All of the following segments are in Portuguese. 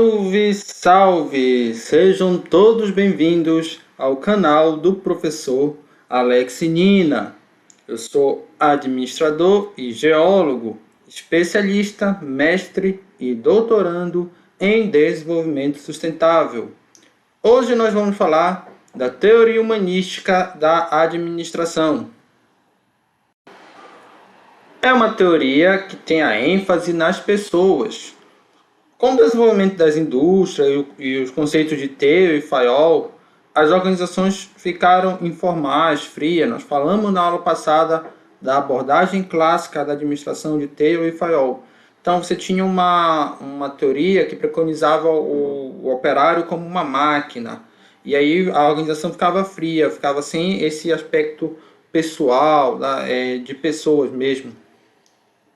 Salve, salve! Sejam todos bem-vindos ao canal do professor Alex Nina. Eu sou administrador e geólogo, especialista, mestre e doutorando em desenvolvimento sustentável. Hoje nós vamos falar da teoria humanística da administração. É uma teoria que tem a ênfase nas pessoas. Com o desenvolvimento das indústrias e os conceitos de Taylor e Fayol, as organizações ficaram informais, frias. Nós falamos na aula passada da abordagem clássica da administração de Taylor e Fayol. Então você tinha uma teoria que preconizava o operário como uma máquina. E aí a organização ficava fria, ficava sem esse aspecto pessoal, de pessoas mesmo.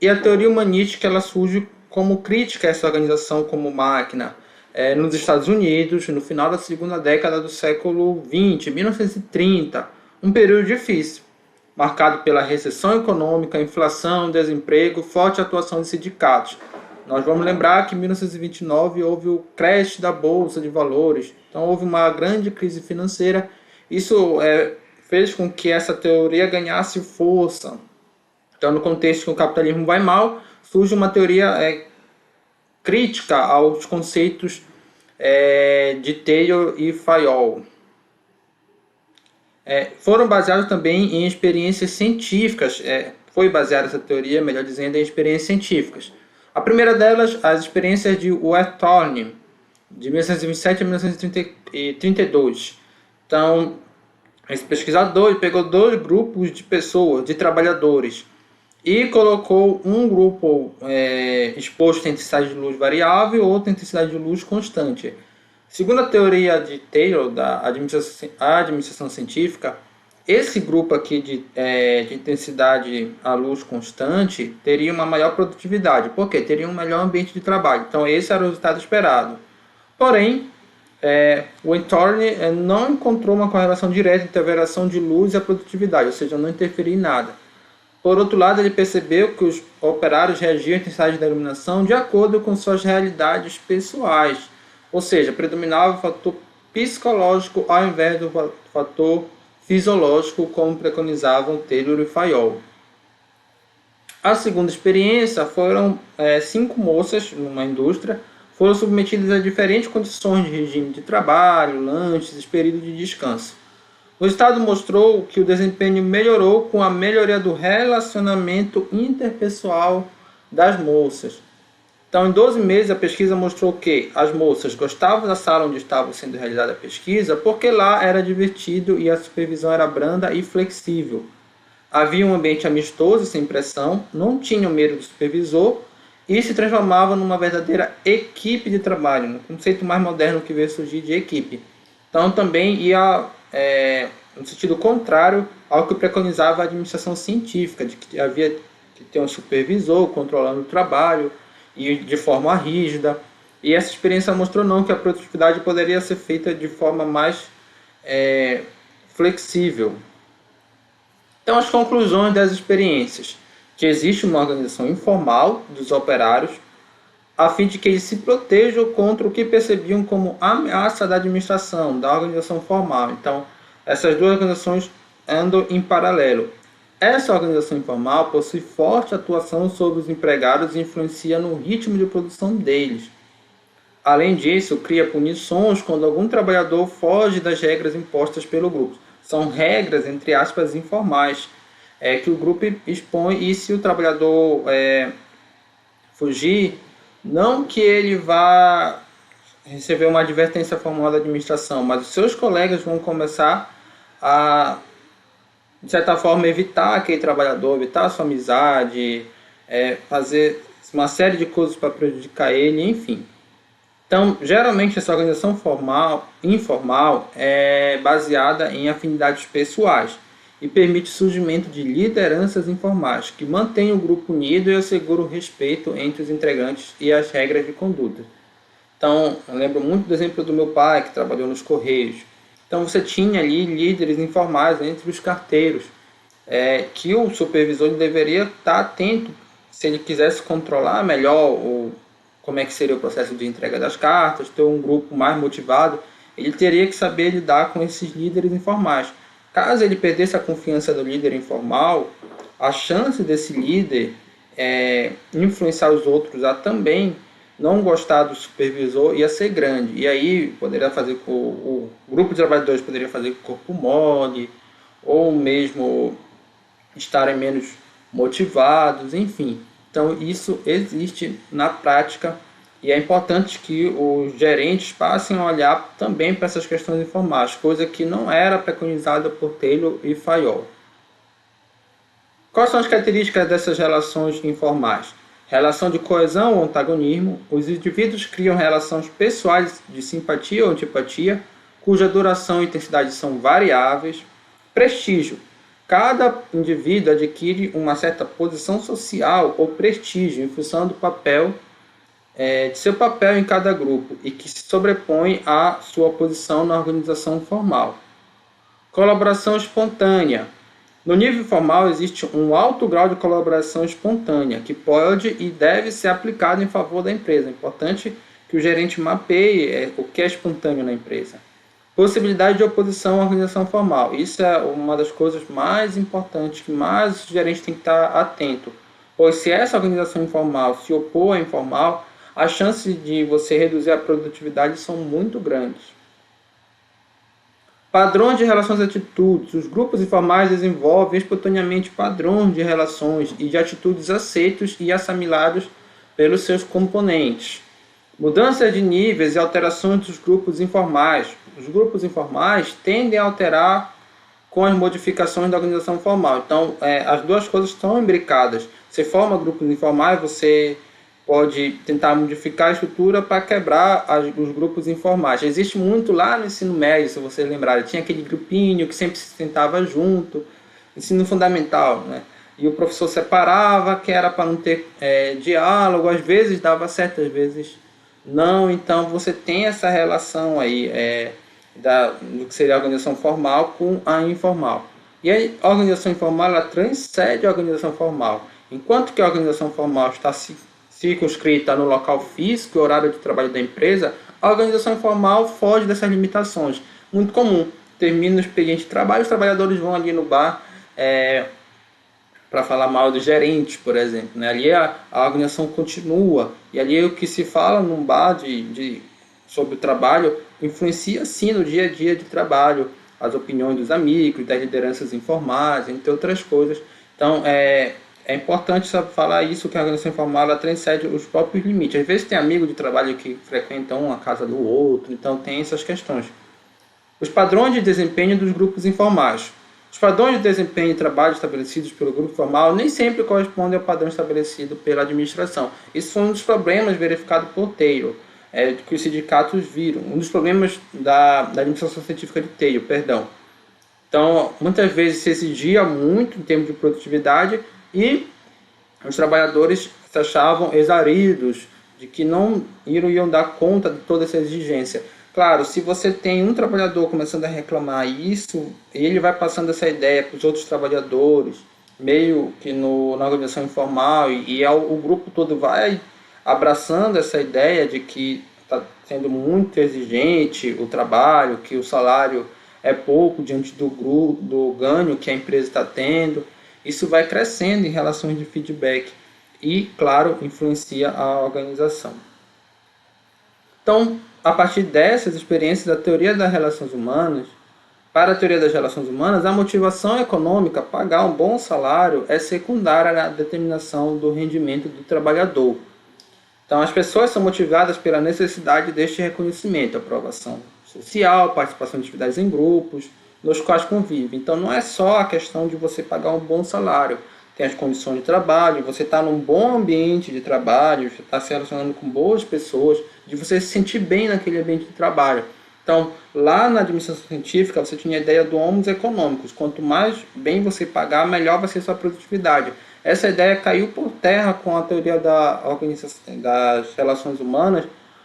E a teoria humanística ela surge como crítica a essa organização como máquina nos Estados Unidos, no final da segunda década do século XX, 1930, um período difícil, marcado pela recessão econômica, inflação, desemprego, forte atuação de sindicatos. Nós vamos lembrar que em 1929 houve o crash da Bolsa de Valores, então houve uma grande crise financeira. Isso fez com que essa teoria ganhasse força. Então, no contexto que o capitalismo vai mal, surge uma teoria crítica aos conceitos de Taylor e Fayol. Foram baseados também em experiências científicas. Foi baseada essa teoria, melhor dizendo, em experiências científicas. A primeira delas, as experiências de Wethorn, de 1927 a 1932. Então, esse pesquisador pegou dois grupos de pessoas, de trabalhadores, e colocou um grupo exposto a intensidade de luz variável e outro a intensidade de luz constante. Segundo a teoria de Taylor, da administração científica, esse grupo aqui de intensidade à luz constante teria uma maior produtividade. Por quê? Teria um melhor ambiente de trabalho. Então esse era o resultado esperado. Porém, o Wethorn não encontrou uma correlação direta entre a variação de luz e a produtividade, ou seja, não interferia em nada. Por outro lado, ele percebeu que os operários reagiam à intensidade da iluminação de acordo com suas realidades pessoais, ou seja, predominava o fator psicológico ao invés do fator fisiológico, como preconizavam Taylor e Fayol. A segunda experiência foram 5 moças numa indústria, foram submetidas a diferentes condições de regime de trabalho, lanches e período de descanso. O resultado mostrou que o desempenho melhorou com a melhoria do relacionamento interpessoal das moças. Então, em 12 meses, a pesquisa mostrou que as moças gostavam da sala onde estava sendo realizada a pesquisa porque lá era divertido e a supervisão era branda e flexível. Havia um ambiente amistoso, sem pressão, não tinham medo do supervisor e se transformava numa verdadeira equipe de trabalho, um conceito mais moderno que veio surgir de equipe. Então, também ia no sentido contrário ao que preconizava a administração científica, de que havia que ter um supervisor controlando o trabalho e de forma rígida. E essa experiência mostrou não que a produtividade poderia ser feita de forma mais flexível. Então, as conclusões das experiências: que existe uma organização informal dos operários a fim de que eles se protejam contra o que percebiam como ameaça da administração, da organização formal. Então, essas duas organizações andam em paralelo. Essa organização informal possui forte atuação sobre os empregados e influencia no ritmo de produção deles. Além disso, cria punições quando algum trabalhador foge das regras impostas pelo grupo. São regras, entre aspas, informais, que o grupo expõe, e se o trabalhador fugir, não que ele vá receber uma advertência formal da administração, mas os seus colegas vão começar a, de certa forma, evitar aquele trabalhador, evitar a sua amizade, fazer uma série de coisas para prejudicar ele, enfim. Então, geralmente, essa organização informal é baseada em afinidades pessoais e permite o surgimento de lideranças informais, que mantêm o grupo unido e asseguram o respeito entre os integrantes e as regras de conduta. Então, eu lembro muito do exemplo do meu pai, que trabalhou nos Correios. Então, você tinha ali líderes informais entre os carteiros, que o supervisor deveria estar atento, se ele quisesse controlar melhor como é que seria o processo de entrega das cartas, ter um grupo mais motivado, ele teria que saber lidar com esses líderes informais. Caso ele perdesse a confiança do líder informal, a chance desse líder influenciar os outros a também não gostar do supervisor ia ser grande. E aí poderia fazer com o grupo de trabalhadores poderia fazer com o corpo mole, ou mesmo estarem menos motivados, enfim. Então isso existe na prática e é importante que os gerentes passem a olhar também para essas questões informais, coisa que não era preconizada por Taylor e Fayol. Quais são as características dessas relações informais? Relação de coesão ou antagonismo. Os indivíduos criam relações pessoais de simpatia ou antipatia, cuja duração e intensidade são variáveis. Prestígio. Cada indivíduo adquire uma certa posição social ou prestígio em função do papel, de seu papel em cada grupo e que se sobrepõe à sua posição na organização formal. Colaboração espontânea. No nível formal existe um alto grau de colaboração espontânea que pode e deve ser aplicado em favor da empresa. É importante que o gerente mapeie o que é espontâneo na empresa. Possibilidade de oposição à organização formal. Isso é uma das coisas mais importantes que mais o gerente tem que estar atento. Pois se essa organização informal se opor à informal, as chances de você reduzir a produtividade são muito grandes. Padrões de relações e atitudes. Os grupos informais desenvolvem espontaneamente padrões de relações e de atitudes aceitos e assimilados pelos seus componentes. Mudanças de níveis e alterações dos grupos informais. Os grupos informais tendem a alterar com as modificações da organização formal. Então, as duas coisas estão imbricadas. Você forma grupos informais, você pode tentar modificar a estrutura para quebrar os grupos informais. Existe muito lá no ensino médio, se vocês lembrarem. Tinha aquele grupinho que sempre se sentava junto, ensino fundamental, né? E o professor separava, que era para não ter diálogo, às vezes dava certo, às vezes não. Então você tem essa relação aí do que seria a organização formal com a informal. E a organização informal ela transcende a organização formal. Enquanto que a organização formal está circunscrita no local físico e horário de trabalho da empresa, a organização informal foge dessas limitações. Muito comum. Termina o expediente de trabalho, os trabalhadores vão ali no bar para falar mal do gerente, por exemplo. Né? Ali a organização continua. E ali o que se fala num bar sobre o trabalho influencia sim no dia a dia de trabalho, as opiniões dos amigos, das lideranças informais, entre outras coisas. Então, é importante falar isso, que a organização informal ela transcende os próprios limites. Às vezes tem amigo de trabalho que frequentam a casa do outro, então tem essas questões. Os padrões de desempenho dos grupos informais. Os padrões de desempenho e trabalho estabelecidos pelo grupo formal nem sempre correspondem ao padrão estabelecido pela administração. Isso foi um dos problemas verificados por Taylor, que os sindicatos viram. Um dos problemas da administração científica de Taylor, perdão. Então, muitas vezes se exigia muito em termos de produtividade e os trabalhadores se achavam exauridos, de que não iriam dar conta de toda essa exigência. Claro, se você tem um trabalhador começando a reclamar isso, ele vai passando essa ideia para os outros trabalhadores, meio que na organização informal, e o grupo todo vai abraçando essa ideia de que está sendo muito exigente o trabalho, que o salário é pouco diante do ganho que a empresa está tendo. Isso vai crescendo em relações de feedback e, claro, influencia a organização. Então, a partir dessas experiências da teoria das relações humanas, para a teoria das relações humanas, a motivação econômica, pagar um bom salário, é secundária na determinação do rendimento do trabalhador. Então, as pessoas são motivadas pela necessidade deste reconhecimento, aprovação social, participação em atividades em grupos, nos quais convivem. Então, não é só a questão de você pagar um bom salário, tem as condições de trabalho, você está num bom ambiente de trabalho, você está se relacionando com boas pessoas, de você se sentir bem naquele ambiente de trabalho. Então, lá na administração científica, você tinha a ideia do ônus econômicos. Quanto mais bem você pagar, melhor vai ser a sua produtividade. Essa ideia caiu por terra com a teoria das relações humanas,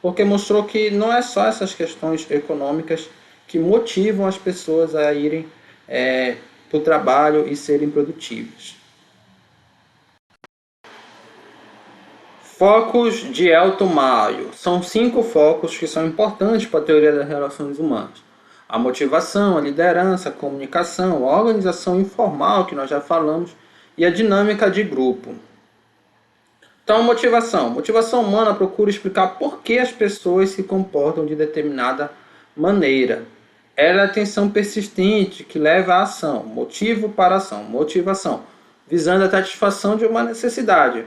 porque mostrou que não é só essas questões econômicas que motivam as pessoas a irem para o trabalho e serem produtivas. Focos de Elton Mayo. São 5 focos que são importantes para a teoria das relações humanas. A motivação, a liderança, a comunicação, a organização informal, que nós já falamos, e a dinâmica de grupo. Então, motivação. Motivação humana procura explicar por que as pessoas se comportam de determinada maneira. Ela é a atenção persistente que leva à ação. Motivo para ação. Motivação. Visando a satisfação de uma necessidade.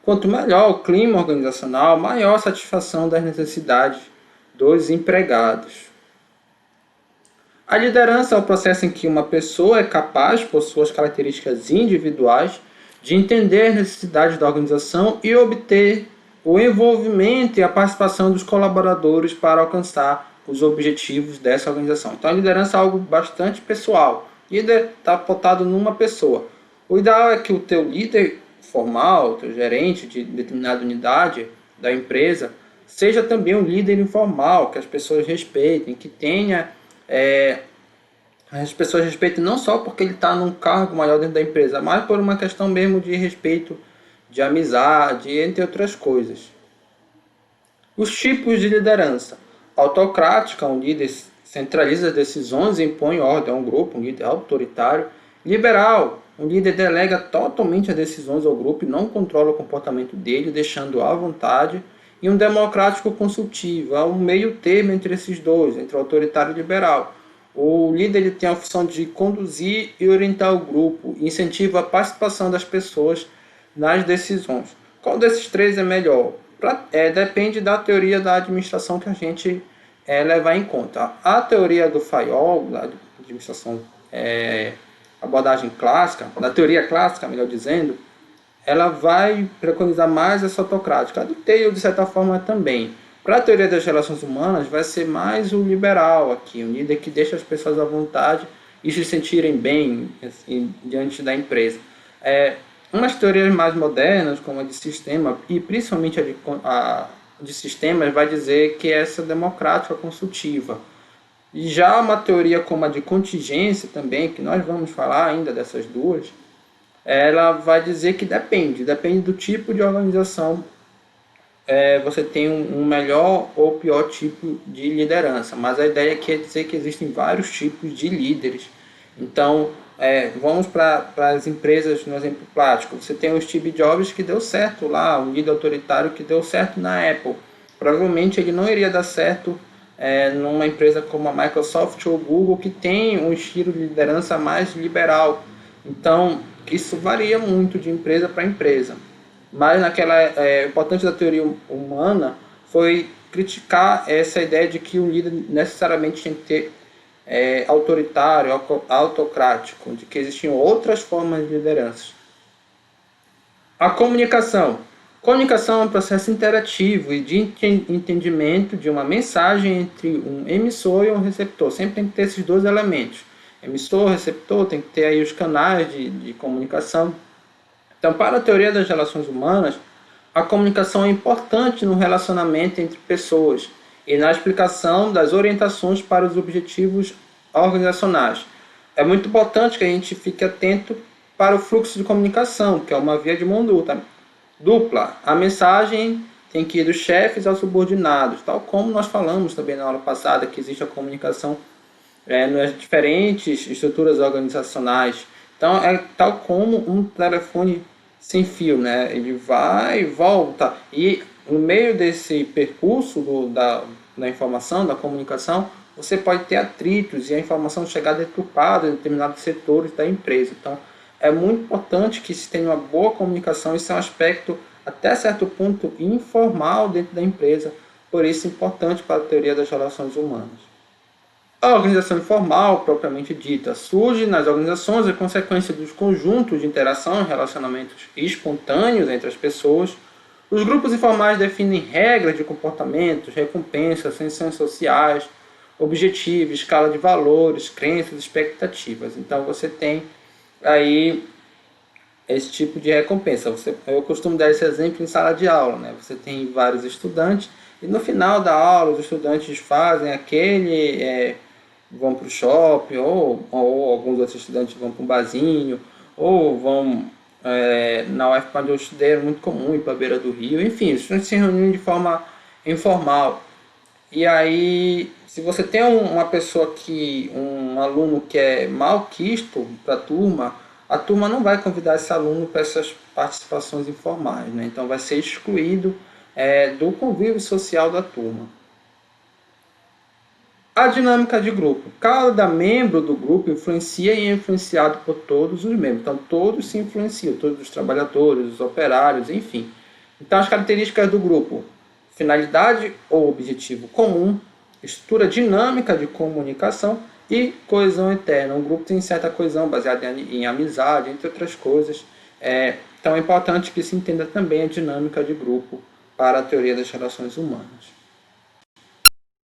Quanto melhor o clima organizacional, maior a satisfação das necessidades dos empregados. A liderança é o processo em que uma pessoa é capaz, por suas características individuais, de entender as necessidades da organização e obter o envolvimento e a participação dos colaboradores para alcançar os objetivos dessa organização. Então a liderança é algo bastante pessoal. O líder está pautado numa pessoa. O ideal é que o teu líder formal, o teu gerente de determinada unidade da empresa, seja também um líder informal, que as pessoas respeitem, que tenha... as pessoas respeitem não só porque ele está num cargo maior dentro da empresa, mas por uma questão mesmo de respeito, de amizade, entre outras coisas. Os tipos de liderança. Autocrática, um líder centraliza as decisões e impõe ordem a um grupo, um líder autoritário. Liberal, um líder delega totalmente as decisões ao grupo e não controla o comportamento dele, deixando à vontade. E um democrático consultivo, há um meio termo entre esses dois, entre o autoritário e o liberal. O líder ele tem a função de conduzir e orientar o grupo, incentiva a participação das pessoas nas decisões. Qual desses três é melhor? Depende da teoria da administração que a gente levar em conta. A teoria do Fayol, da administração, abordagem clássica, da teoria clássica, melhor dizendo, ela vai preconizar mais essa autocrática. A do Taylor, de certa forma, também. Para a teoria das relações humanas, vai ser mais o liberal aqui, um líder que deixa as pessoas à vontade e se sentirem bem assim, diante da empresa. Umas teorias mais modernas, como a de sistema, e principalmente a de sistemas, vai dizer que essa é democrática consultiva. E já uma teoria como a de contingência também, que nós vamos falar ainda dessas duas, ela vai dizer que depende do tipo de organização. Você tem um melhor ou pior tipo de liderança, mas a ideia aqui é dizer que existem vários tipos de líderes. Então, vamos para as empresas no exemplo prático. Você tem o Steve Jobs que deu certo lá, um líder autoritário que deu certo na Apple. Provavelmente ele não iria dar certo numa empresa como a Microsoft ou Google, que tem um estilo de liderança mais liberal. Então, isso varia muito de empresa para empresa. Mas o importante da teoria humana foi criticar essa ideia de que o líder necessariamente tinha que ter autoritário, autocrático, de que existiam outras formas de liderança. A comunicação. Comunicação é um processo interativo e de entendimento de uma mensagem entre um emissor e um receptor. Sempre tem que ter esses dois elementos. Emissor, receptor, tem que ter aí os canais de comunicação. Então, para a teoria das relações humanas, a comunicação é importante no relacionamento entre pessoas e na explicação das orientações para os objetivos organizacionais. É muito importante que a gente fique atento para o fluxo de comunicação, que é uma via de mão dupla. A mensagem tem que ir dos chefes aos subordinados, tal como nós falamos também na aula passada, que existe a comunicação nas diferentes estruturas organizacionais. Então, é tal como um telefone sem fio, né? Ele vai e volta. E no meio desse percurso da informação, da comunicação, você pode ter atritos e a informação chegar deturpada em determinados setores da empresa. Então, é muito importante que se tenha uma boa comunicação. Isso é um aspecto, até certo ponto, informal dentro da empresa. Por isso, é importante para a teoria das relações humanas. A organização informal, propriamente dita, surge nas organizações a consequência dos conjuntos de interação e relacionamentos espontâneos entre as pessoas. Os grupos informais definem regras de comportamentos, recompensas, sanções sociais, objetivos, escala de valores, crenças, expectativas. Então você tem aí esse tipo de recompensa. Eu costumo dar esse exemplo em sala de aula, né? Você tem vários estudantes e no final da aula os estudantes fazem vão para o shopping, ou alguns outros estudantes vão para um barzinho, ou vão Na UFPA eu estudei, era muito comum ir para a beira do rio, enfim, os estudantes se reuniam de forma informal. E aí, se você tem uma pessoa um aluno que é malquisto para a turma não vai convidar esse aluno para essas participações informais, né? Então vai ser excluído do convívio social da turma. A dinâmica de grupo. Cada membro do grupo influencia e é influenciado por todos os membros. Então todos se influenciam, todos os trabalhadores, os operários, enfim. Então as características do grupo: finalidade ou objetivo comum, estrutura dinâmica de comunicação e coesão interna. Um grupo tem certa coesão baseada em amizade, entre outras coisas. Então é importante que se entenda também a dinâmica de grupo para a teoria das relações humanas.